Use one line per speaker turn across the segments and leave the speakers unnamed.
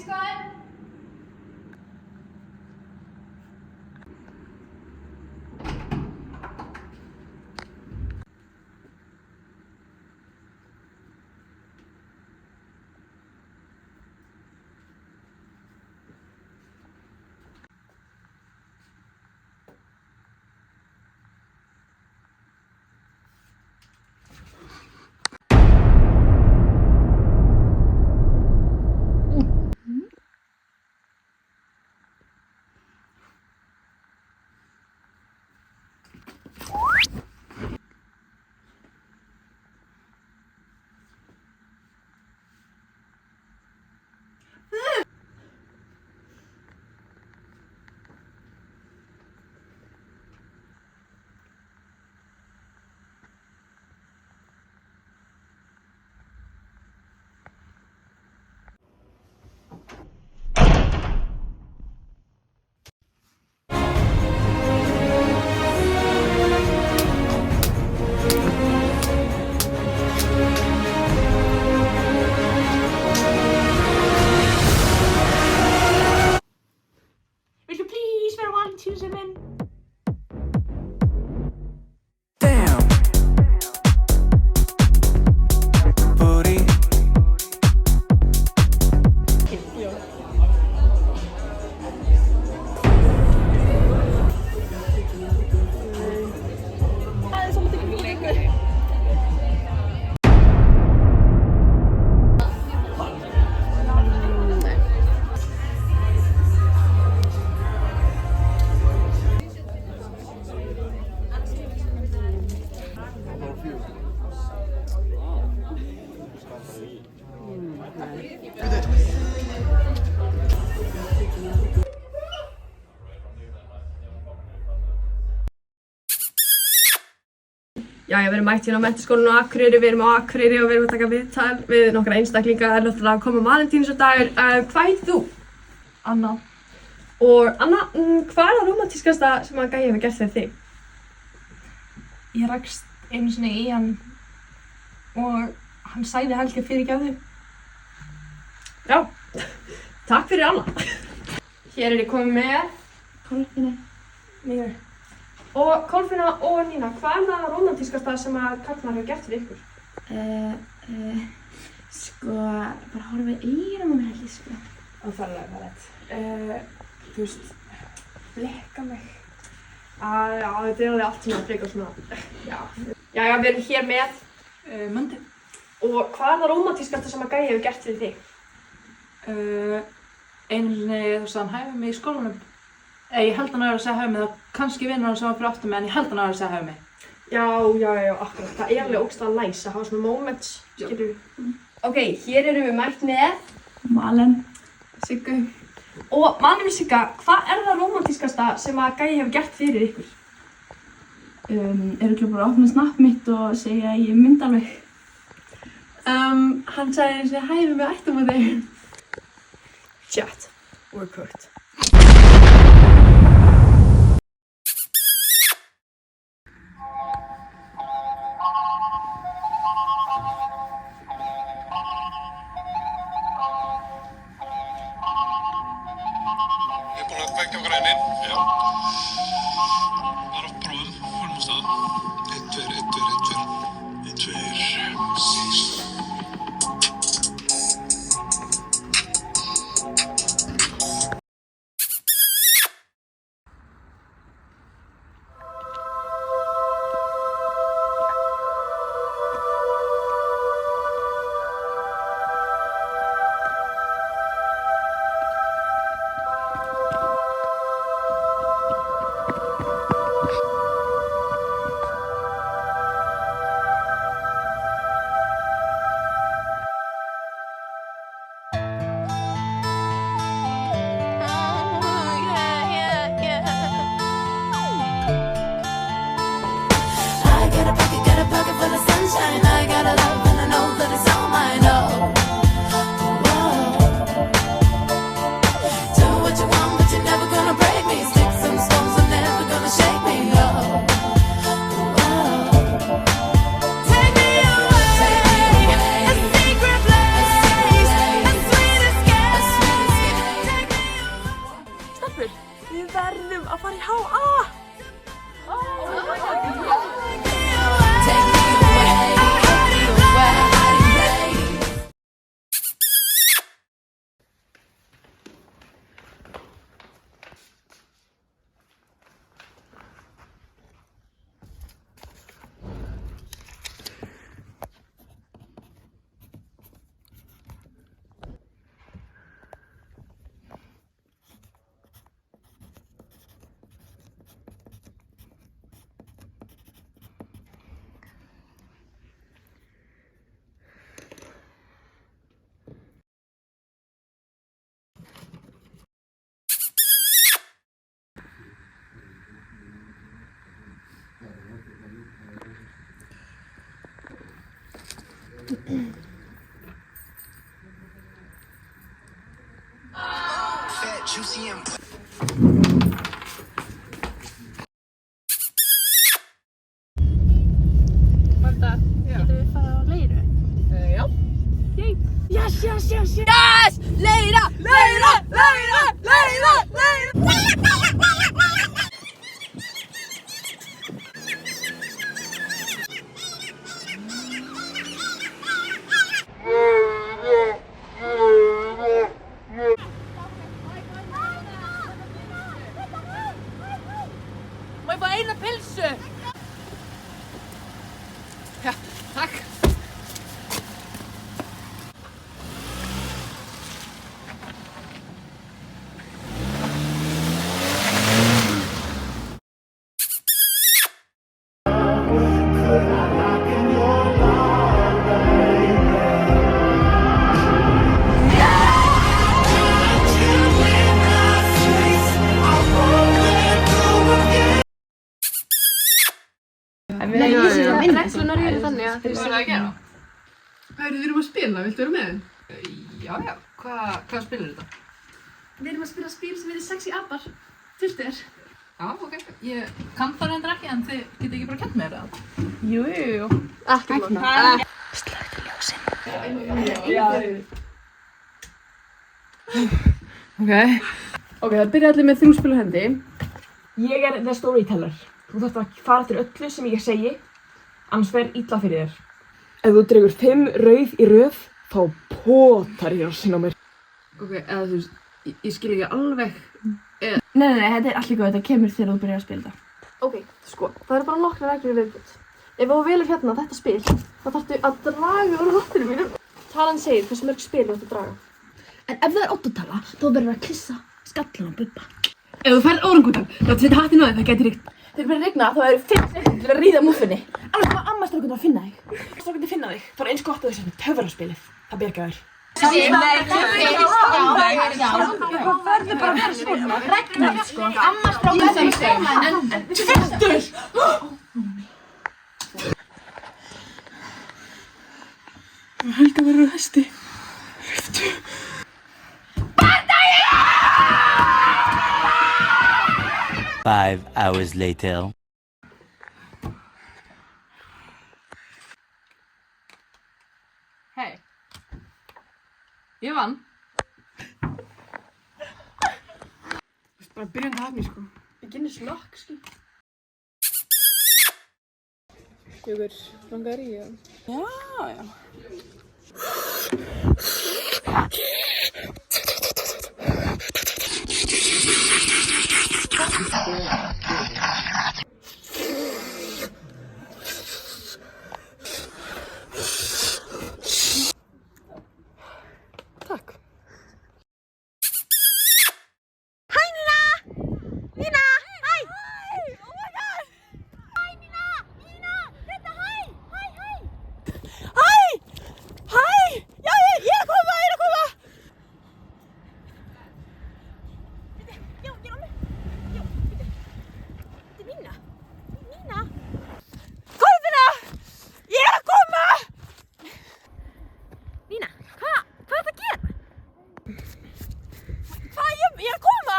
Scott.
Will you please være one to the men?
Damn. Booty.
Jæja, við erum mætt hérna á Menntaskólanum á Akureyri, við erum á Akureyri og við erum að taka viðtal við nokkra einstaklinga. Það er náttúrulega að koma Valentínusardagur. Hvað heitir þú?
Anna.
Og Anna, hvað er það rómantískasta sem að gæi hefur gert fyrir þig?
Ég rakst einu sinni í hann og hann sagði held ég fyrirgefðu.
Já, takk fyrir Anna. Hér er ég komið með
Kolfinni. Mér.
og Kolfinna og Nína. Hvað er það rómantískasta sem að karlmaður hefur gert fyrir ykkur?
Sko, bara horfa í eyrun á mér held ég, sko.
Það er rétt. Þú veist, blekka mig. Já, þetta er alveg allt sem að bleka svona. Já. Jæja, við erum hér með.
Mundi.
Og hvað er það rómantískasta sem að gæi hefur gert fyrir þig?
Einu sinni þú veist hann hæfði mig í skólanum. Ég held hann að vera að segja hæfði mig, það kannski vinnur hann sem var fyrir aftur mig en ég held hann að vera að segja hæfði mig.
Já, akkurat. Það er alveg ógeðslega næs að hafa svona moments,
Já.
skilur við. Ok, hér erum við mætt með
Malen.
Siggu.
og Malen og Sigga, hvað er það rómantískasta sem að gæi hefur gert fyrir ykkur?
Örugglega bara að opna snapp mitt og segja að ég mynd alveg.
Hann sagði eins og hæfði mig ættum á þig.
Chat, we're cooked.
Ég er búinn að kveikja á grænin. Já. Bara á bróðum, hólum á stað. 1, 2, 1, 2, 1, 2. 1, 2, 6.
Fat, juicy, and
Marta, getum við fara á leiru? Já. Yay! Yes! Leira! Má ég fá eina pilsu? Já, takk.
Reglunar eru þannig að
Hvað er það að gera?
Við erum að spila, viltu vera með?
Já. Hvað spilar þetta?
Við erum að spila spil sem heitir Sexy Apar. Fylgdu þér.
Já, ok. Ég kann það reyndar ekki, en þið getið ekki bara kent mér það?
Jú.
ekki mál.
Ok, það byrja allir með 3 spil á hendi.
Ég er the storyteller. Þú þarft að fara eftir öllu sem ég segi, annars fer illa fyrir þér. Ef þú dregur 5 rauð í röð, þá potar ég rassinn á mér.
Ok, eða þú veist, ég skil ekki alveg.
Nei, þetta er allir góð, þetta kemur þegar þú byrjar að spila þetta.
Ok, sko, það eru bara nokkra reglur viðbútt. Ef þú velur hérna þetta spil, þá þarftu að draga úr hattinu mínum. Talan segir hversu mörg spil þú ætti að draga.
En ef það er ottotala, þá verður að kissa skallan á Bubba.
Ef þú færð órangútan, þá setja hattinn á þig, það gæti ríkt.
Þegar byrjar að rigna, þá eru 5 sekúndur til að ríða múffinni. Annars koma ammastrákundar að finna þig. Strákundar finna þig. Það er eins gott að þú sést með töfraspilið. Það bjargar þér.
Það verður bara að vera svona. Regnum, sko. Amma strákar sem segja.
Tvistur!
Helga verður á hesti.
5 hours later.
Hei. Ég vann.
Bara byrjandi hafni, sko.
Beginners luck, sko.
Jögur, langar í, já.
Takk.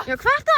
Já, hvað ertu